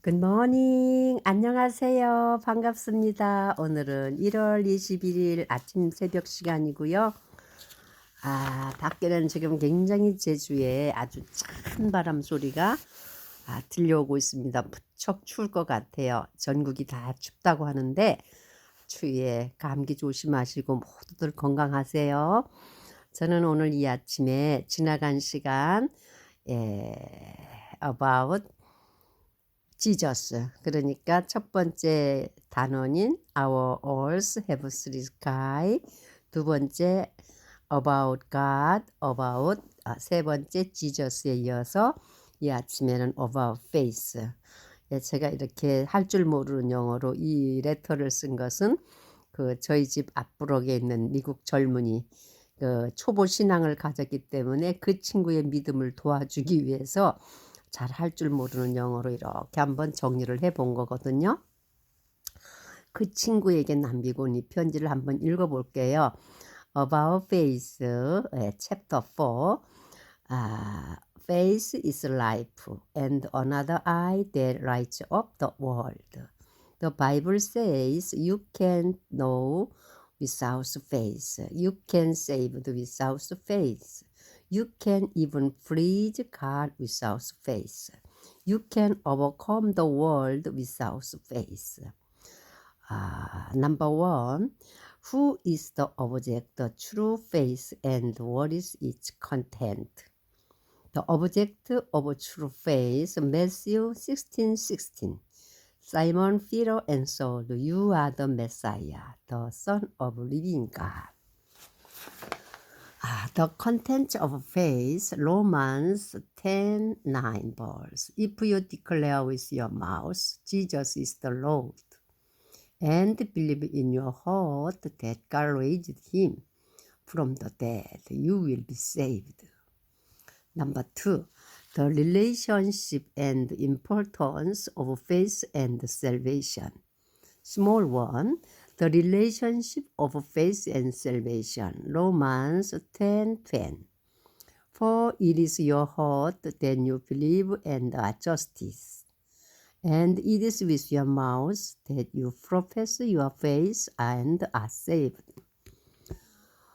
굿모닝. 안녕하세요. 반갑습니다. 오늘은 1월 21일 아침 새벽 시간이고요. 밖에는 지금 굉장히 제주에 아주 찬 바람 소리가 들려오고 있습니다. 무척 추울 것 같아요. 전국이 다 춥다고 하는데 추위에 감기 조심하시고 모두들 건강하세요. 저는 오늘 이 아침에 지나간 시간 about Jesus. 그러니까 첫 번째 단원인 Our earth have three sky. 두 번째 about God, about 세 번째 Jesus에 이어서 이 아침에는 about faith. 제가 이렇게 할 줄 모르는 영어로 이 레터를 쓴 것은 저희 집 앞부럭에 있는 미국 젊은이 초보 신앙을 가졌기 때문에 그 친구의 믿음을 도와주기 위해서 잘 할 줄 모르는 영어로 이렇게 한번 정리를 해본 거거든요. 그 친구에게 남기고 이 편지를 한번 읽어볼게요. About faith, chapter 4. Faith is life, and another eye that lights up the world. The Bible says you can know without faith. You can save without faith. You can even please God without faith. You can overcome the world without faith. Number one, who is the object, the true faith, and what is its content? The object of true faith, Matthew 16:16. Simon Peter answered, You are the Messiah, the Son of living God. The content of faith, Romans 10:9 verse. If you declare with your mouth, Jesus is the Lord, and believe in your heart that God raised him from the dead, you will be saved. Number two, the relationship and importance of faith and salvation. Small one, the relationship of faith and salvation. Romans 10:10. For it is your heart that you believe and are justice, and it is with your mouth that you profess your faith and are saved.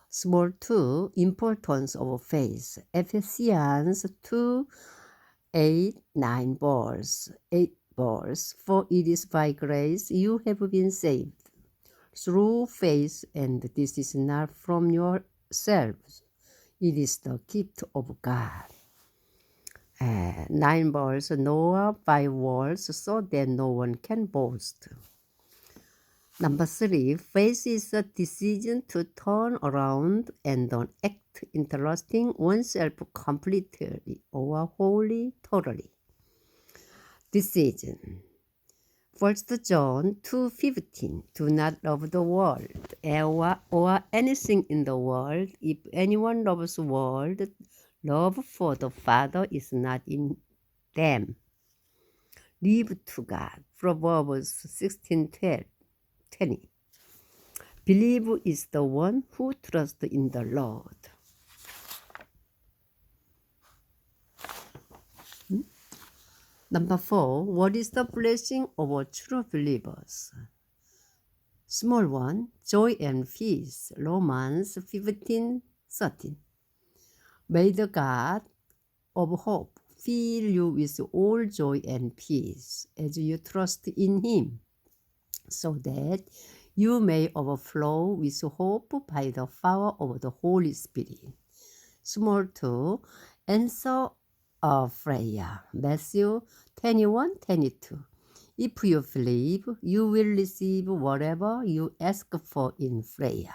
Small 2, importance of faith. Ephesians 2:8-9 verse. 8 verse. For it is by grace you have been saved through faith, and this is not from yourselves. It is the gift of God. 9 verse. Noah by words so that no one can boast. Number 3, faith is a decision to turn around and don't act interesting oneself completely or wholly, totally. Decision. 1 John 2:15. Do not love the world or anything in the world. If anyone loves the world, love for the Father is not in them. Live to God. Proverbs 16:20. Believe is the one who trusts in the Lord. Number 4, what is the blessing of true believers? Small one, joy and peace. Romans 15:13. May the God of hope fill you with all joy and peace as you trust in him, so that you may overflow with hope by the power of the Holy Spirit. Small 2, answer a prayer. Matthew 21:22. If you believe, you will receive whatever you ask for in prayer.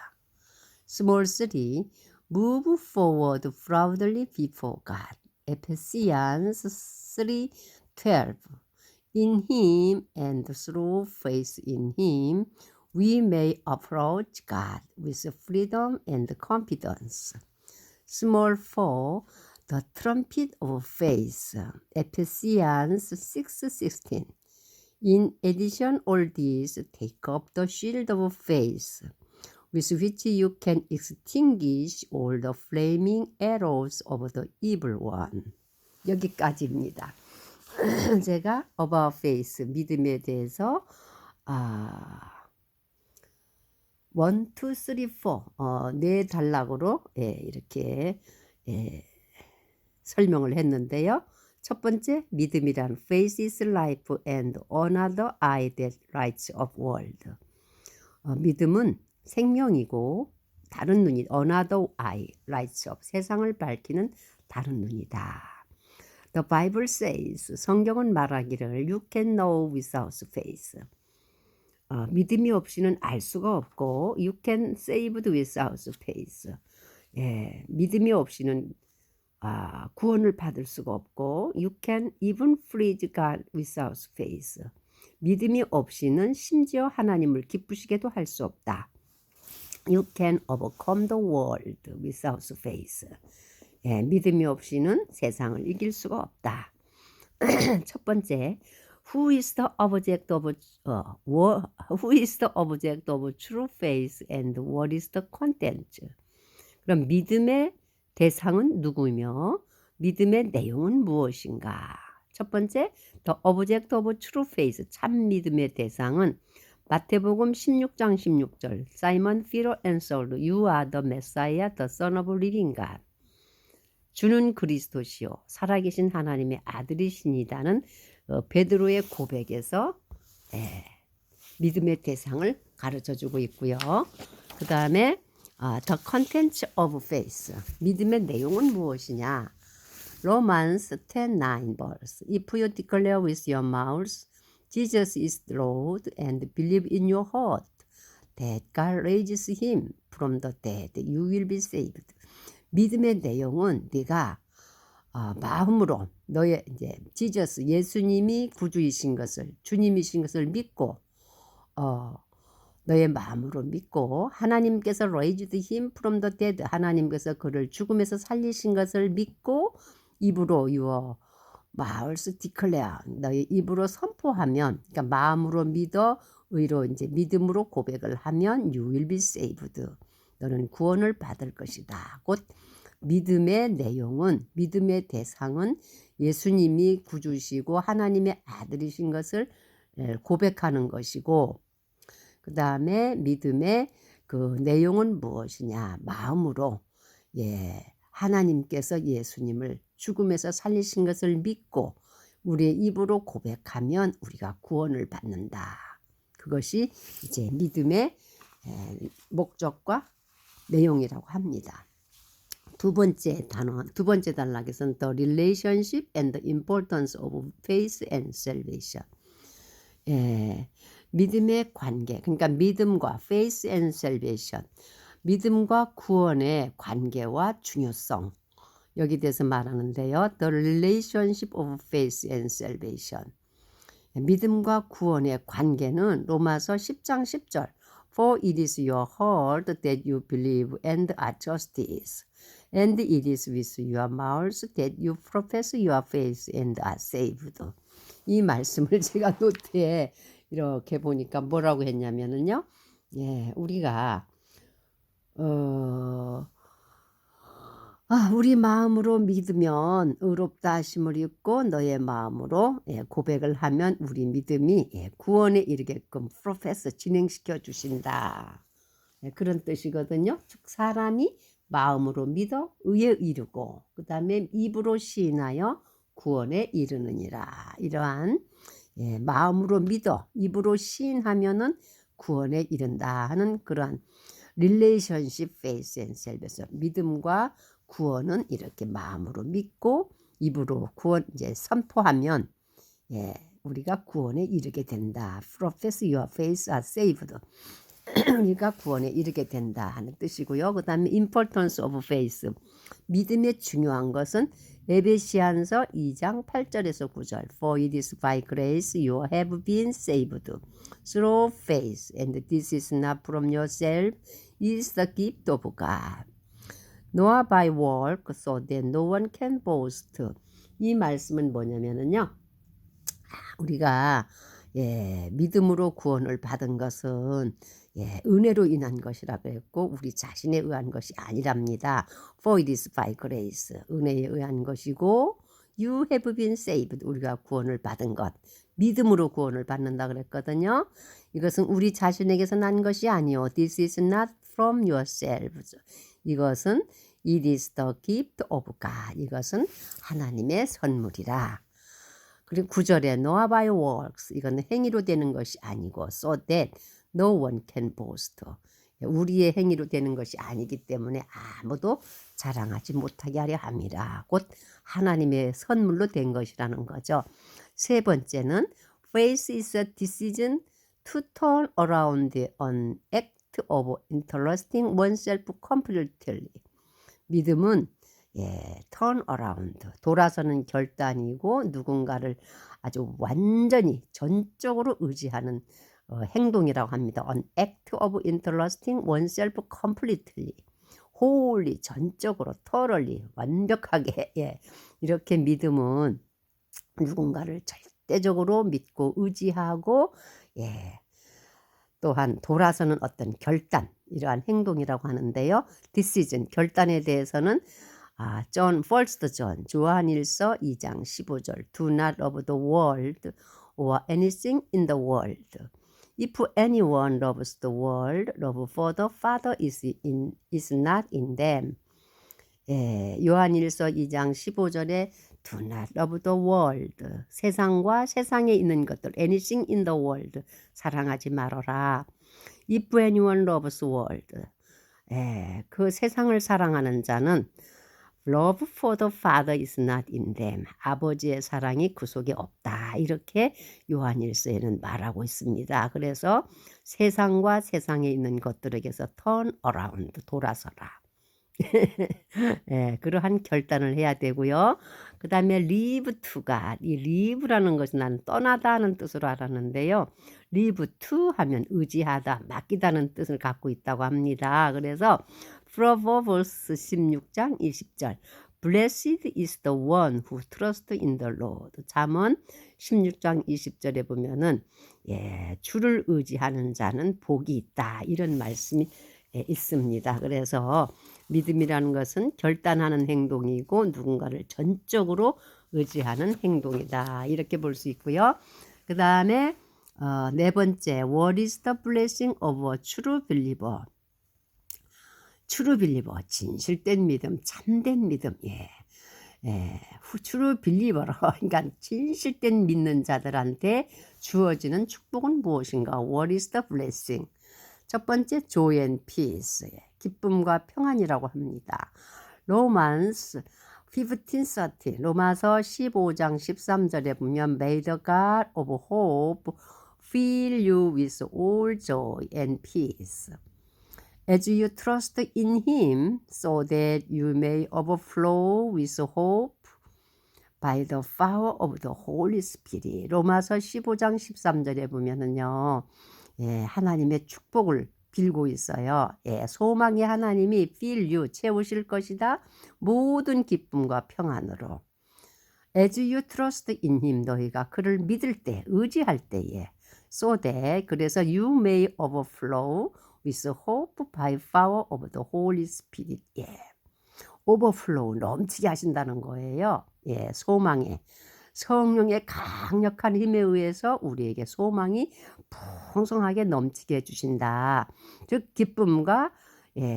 Small 3, move forward proudly before God. Ephesians 3:12. In him and through faith in him, we may approach God with freedom and confidence. Small 4, the trumpet of faith. Ephesians 6:16. In addition, all these, take up the shield of faith, with which you can extinguish all the flaming arrows of the evil one. 여기까지입니다. 제가 about faith, 믿음에 대해서 1, 2, 3, 4 네 단락으로 이렇게 설명을 했는데요. 첫 번째, 믿음이란 faith is life and another eye that lights up world. 믿음은 생명이고 다른 눈이 another eye lights up, 세상을 밝히는 다른 눈이다. The Bible says, 성경은 말하기를 you can know without faith. 믿음이 없이는 알 수가 없고 you can saved without faith. 믿음이 없이는 구원을 받을 수가 없고 you can even please God without faith. 믿음이 없이는 심지어 하나님을 기쁘시게도 할 수 없다. You can overcome the world without faith. 믿음이 없이는 세상을 이길 수가 없다. 첫 번째, who is the object of true faith and what is the content? 그럼 믿음의 대상은 누구며 믿음의 내용은 무엇인가? 첫 번째, the object of true faith, 참 믿음의 대상은 마태복음 16장 16절, Simon Peter answered, You are the Messiah, the Son of living God. 주는 그리스도시요 살아계신 하나님의 아들이시니다는 베드로의 고백에서 믿음의 대상을 가르쳐주고 있고요. 그 다음에 the content of faith, 믿음의 내용은 무엇이냐? Romans 10:9 verse. If you declare with your mouth Jesus is the Lord and believe in your heart that God raises him from the dead, you will be saved. 믿음의 내용은 네가 마음으로 너의 이제 지저스 예수님이 구주이신 것을 주님이신 것을 믿고 너의 마음으로 믿고 하나님께서 raised him from the dead, 하나님께서 그를 죽음에서 살리신 것을 믿고 입으로 your mouth declare, 너의 입으로 선포하면, 그러니까 마음으로 믿어 의로 이제 믿음으로 고백을 하면 you will be saved. 너는 구원을 받을 것이다. 곧 믿음의 내용은, 믿음의 대상은 예수님이 구주시고 하나님의 아들이신 것을 고백하는 것이고, 그 다음에 믿음의 그 내용은 무엇이냐? 마음으로 하나님께서 예수님을 죽음에서 살리신 것을 믿고 우리의 입으로 고백하면 우리가 구원을 받는다. 그것이 이제 믿음의 목적과 내용이라고 합니다. 두 번째 단원, 두 번째 단락에서는 the relationship and the importance of faith and salvation. 믿음의 관계, 그러니까 믿음과 faith and salvation, 믿음과 구원의 관계와 중요성, 여기 대해서 말하는데요. The relationship of faith and salvation. 믿음과 구원의 관계는 로마서 10장 10절. For it is your heart that you believe and are justice, and it is with your mouth that you profess your faith and are saved. 이 말씀을 제가 노트에 이렇게 보니까 뭐라고 했냐면은요. 우리가 우리 마음으로 믿으면 의롭다 하심을 입고 너의 마음으로 고백을 하면 우리 믿음이 구원에 이르게끔 프로페서 진행시켜 주신다. 그런 뜻이거든요. 즉 사람이 마음으로 믿어 의에 이르고 그 다음에 입으로 시인하여 구원에 이르느니라. 이러한 마음으로 믿어 입으로 시인하면은 구원에 이른다 하는 그러한 relationship, faith and salvation. 믿음과 구원은 이렇게 마음으로 믿고 입으로 구원 이제 선포하면 우리가 구원에 이르게 된다. Profess your faith are saved. 우리가 구원에 이르게 된다 하는 뜻이고요. 그 다음에 importance of faith. 믿음의 중요한 것은 에베시안서 2장 8절에서 9절. For it is by grace you have been saved through faith, and this is not from yourself, it is the gift of God. Nor by work, so that no one can boast. 이 말씀은 뭐냐면은요. 우리가 믿음으로 구원을 받은 것은 은혜로 인한 것이라고 했고 우리 자신에 의한 것이 아니랍니다. For it is by grace. 은혜에 의한 것이고 You have been saved. 우리가 구원을 받은 것. 믿음으로 구원을 받는다 그랬거든요. 이것은 우리 자신에게서 난 것이 아니요. This is not from yourselves. 이것은 It is the gift of God. 이것은 하나님의 선물이라. 그리고 9절에 Not by works. 이건 행위로 되는 것이 아니고 So that no one can boast. 우리의 행위로 되는 것이 아니기 때문에 아무도 자랑하지 못하게 하려 함이라. 곧 하나님의 선물로 된 것이라는 거죠. 세 번째는 Faith is a decision to turn around an act of interesting oneself completely. 믿음은 turn around, 돌아서는 결단이고 누군가를 아주 완전히 전적으로 의지하는 행동이라고 합니다. An act of interesting oneself completely. wholly, 전적으로, thoroughly, 완벽하게. 이렇게 믿음은 누군가를 절대적으로 믿고 의지하고 또한 돌아서는 어떤 결단, 이러한 행동이라고 하는데요. Decision, 결단에 대해서는 First John, 요한일서 2장 15절 Do not love the world or anything in the world. If anyone loves the world, love for the Father is not in them. 요한일서 2장 15절에 Do not love the world. 세상과 세상에 있는 것들, anything in the world. 사랑하지 말아라. If anyone loves world. 그 세상을 사랑하는 자는 Love for the Father is not in them. 아버지의 사랑이 그 속에 없다. 이렇게 요한일서에는 말하고 있습니다. 그래서 세상과 세상에 있는 것들에게서 turn around, 돌아서라. 그러한 결단을 해야 되고요. 그 다음에 live to God. 이 live라는 것은 나는 떠나다는 뜻으로 알았는데요. live to 하면 의지하다, 맡기다는 뜻을 갖고 있다고 합니다. 그래서 Proverbs 16장 20절 Blessed is the one who trusts in the Lord. 잠언 16장 20절에 보면은 주를 의지하는 자는 복이 있다. 이런 말씀이 있습니다. 그래서 믿음이라는 것은 결단하는 행동이고 누군가를 전적으로 의지하는 행동이다. 이렇게 볼 수 있고요. 그 다음에 네 번째, What is the blessing of a true believer? true believer, 진실된 믿음, 참된 믿음. true believer, 그러니까 진실된 믿는 자들한테 주어지는 축복은 무엇인가? What is the blessing? 첫 번째, joy and peace, 기쁨과 평안이라고 합니다. 로마서 15:30, 로마서 15장 13절에 보면 May the God of hope fill you with all joy and peace as you trust in him so that you may overflow with hope by the power of the Holy Spirit. 로마서 15장 13절에 보면은요. 하나님의 축복을 빌고 있어요. 소망의 하나님이 fill you, 채우실 것이다. 모든 기쁨과 평안으로. As you trust in him, 너희가 그를 믿을 때, 의지할 때에. So that, 그래서 you may overflow with hope by power of the Holy Spirit. overflow, 넘치게 하신다는 거예요. 소망에. 성령의 강력한 힘에 의해서 우리에게 소망이 풍성하게 넘치게 해주신다. 즉 기쁨과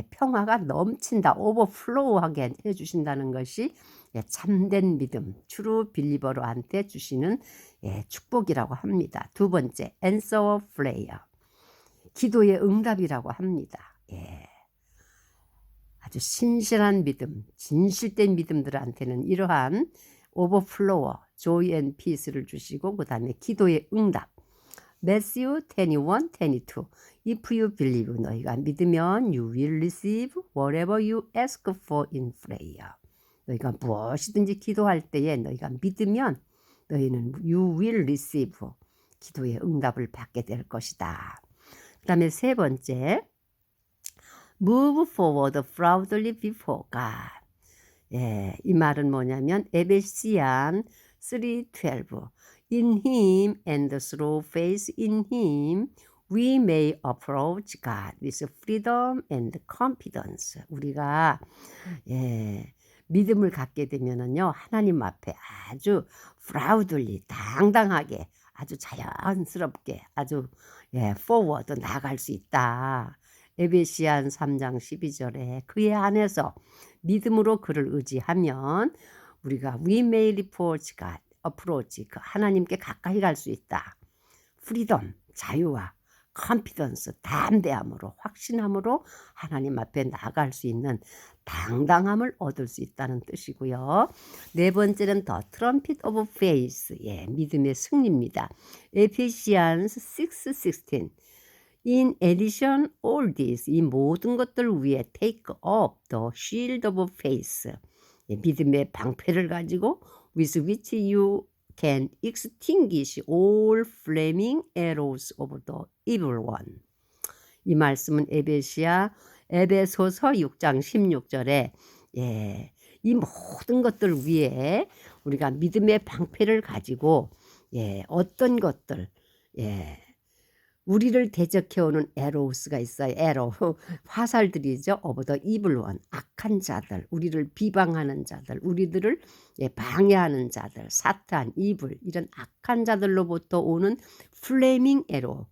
평화가 넘친다. 오버플로우하게 해주신다는 것이 참된 믿음, 트루 빌리버로한테 주시는 축복이라고 합니다. 두 번째, answer prayer. 기도의 응답이라고 합니다. 아주 신실한 믿음, 진실된 믿음들한테는 이러한 오버플로어, joy and peace를 주시고 그 다음에 기도의 응답. Matthew 21:22 If you believe, 너희가 믿으면 you will receive whatever you ask for in prayer. 너희가 무엇이든지 기도할 때에 너희가 믿으면 너희는 you will receive, 기도의 응답을 받게 될 것이다. 그 다음에 세 번째, move forward proudly before God. 이 말은 뭐냐면 에베시안 3:12 In him and through faith in him we may approach God with freedom and confidence. 우리가 믿음을 갖게 되면은요, 하나님 앞에 아주 proudly 당당하게 아주 자연스럽게 아주 forward 나아갈 수 있다. 에베시안 3장 12절에 그의 안에서 믿음으로 그를 의지하면 우리가 we may approach God, approach 그 하나님께 가까이 갈 수 있다. 프리덤 자유와 컨피던스 담대함으로 확신함으로 하나님 앞에 나아갈 수 있는 당당함을 얻을 수 있다는 뜻이고요. 네 번째는 더 트럼핏 오브 페이스 믿음의 승리입니다. 에피시안스 6:16 In addition all this 이 모든 것들 위에 take up the shield of faith 믿음의 방패를 가지고 with which you can extinguish all flaming arrows of the evil one. 이 말씀은 에베소서 6장 16절에 이 모든 것들 위에 우리가 믿음의 방패를 가지고 어떤 것들 우리를 대적해오는 에로우스가 있어요. 에로 화살들이죠. of the evil one 악한 자들, 우리를 비방하는 자들, 우리들을 방해하는 자들, 사탄, 이불 이런 악한 자들로부터 오는 플레이밍 에로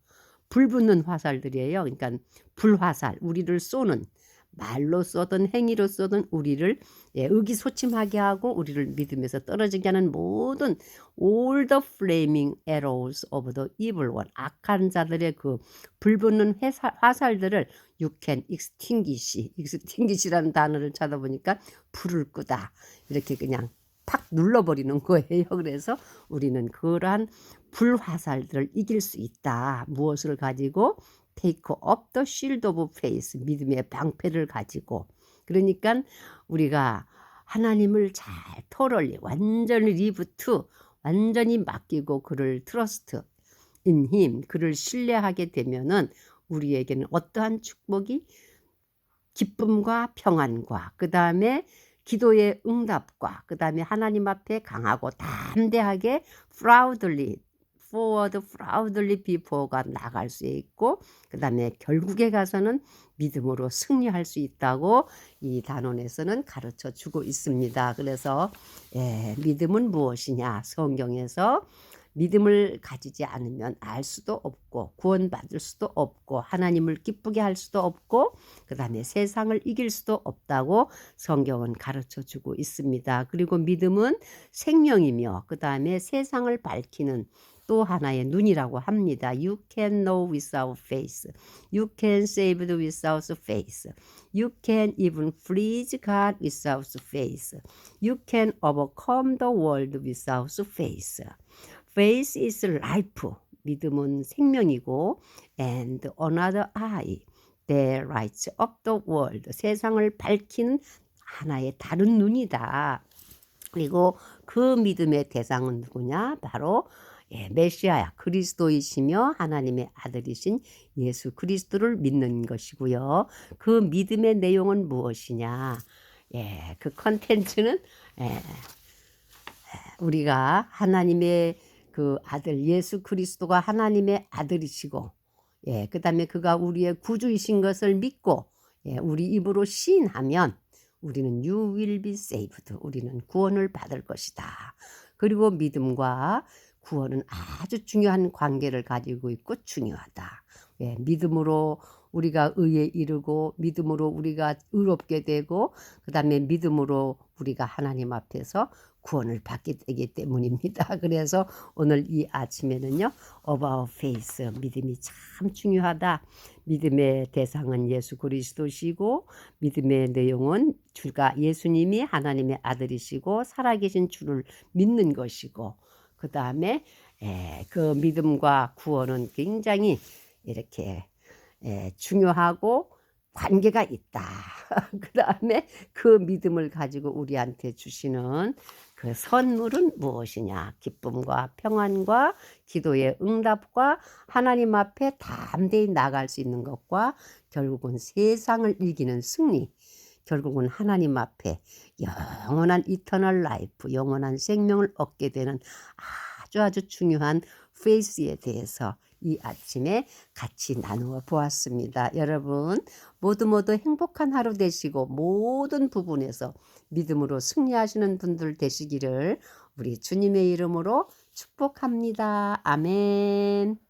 불붙는 화살들이에요. 그러니까 불화살, 우리를 쏘는 말로 쏘든 행위로 쏘든 우리를 의기소침하게 하고 우리를 믿음에서 떨어지게 하는 모든 all the flaming arrows of the evil one 악한 자들의 그 불붙는 화살들을 you can extinguish라는 단어를 찾아보니까 불을 끄다 이렇게 그냥 팍 눌러버리는 거예요. 그래서 우리는 그러한 불화살들을 이길 수 있다. 무엇을 가지고? Take up the shield of faith 믿음의 방패를 가지고 그러니까 우리가 하나님을 잘 thoroughly 완전히 live to 완전히 맡기고 그를 trust in him 그를 신뢰하게 되면은 우리에게는 어떠한 축복이 기쁨과 평안과 그 다음에 기도의 응답과 그 다음에 하나님 앞에 강하고 담대하게 proudly before가 나갈 수 있고 그 다음에 결국에 가서는 믿음으로 승리할 수 있다고 이 단원에서는 가르쳐 주고 있습니다. 그래서 믿음은 무엇이냐 성경에서 믿음을 가지지 않으면 알 수도 없고 구원받을 수도 없고 하나님을 기쁘게 할 수도 없고 그 다음에 세상을 이길 수도 없다고 성경은 가르쳐 주고 있습니다. 그리고 믿음은 생명이며 그 다음에 세상을 밝히는 또 하나의 눈이라고 합니다. You can know without faith. You can save without faith. You can even please God without faith. You can overcome the world without faith. Faith is life. 믿음은 생명이고 and another eye that lights up the world. 세상을 밝히는 하나의 다른 눈이다. 그리고 그 믿음의 대상은 누구냐? 바로 메시아야 그리스도이시며 하나님의 아들이신 예수 그리스도를 믿는 것이고요. 그 믿음의 내용은 무엇이냐? 그 컨텐츠는 우리가 하나님의 그 아들 예수 그리스도가 하나님의 아들이시고 그 다음에 그가 우리의 구주이신 것을 믿고 우리 입으로 시인하면 우리는 you will be saved. 우리는 구원을 받을 것이다. 그리고 믿음과 구원은 아주 중요한 관계를 가지고 있고 중요하다. 믿음으로 우리가 의에 이르고 믿음으로 우리가 의롭게 되고 그 다음에 믿음으로 우리가 하나님 앞에서 구원을 받게 되기 때문입니다. 그래서 오늘 이 아침에는요. About faith 믿음이 참 중요하다. 믿음의 대상은 예수 그리스도시고 믿음의 내용은 주가 예수님이 하나님의 아들이시고 살아계신 주를 믿는 것이고 그 다음에 그 믿음과 구원은 굉장히 이렇게 중요하고 관계가 있다. 그 다음에 그 믿음을 가지고 우리한테 주시는 그 선물은 무엇이냐? 기쁨과 평안과 기도의 응답과 하나님 앞에 담대히 나갈 수 있는 것과 결국은 세상을 이기는 승리. 결국은 하나님 앞에 영원한 이터널 라이프, 영원한 생명을 얻게 되는 아주 중요한 faith에 대해서 이 아침에 같이 나누어 보았습니다. 여러분 모두 행복한 하루 되시고 모든 부분에서 믿음으로 승리하시는 분들 되시기를 우리 주님의 이름으로 축복합니다. 아멘.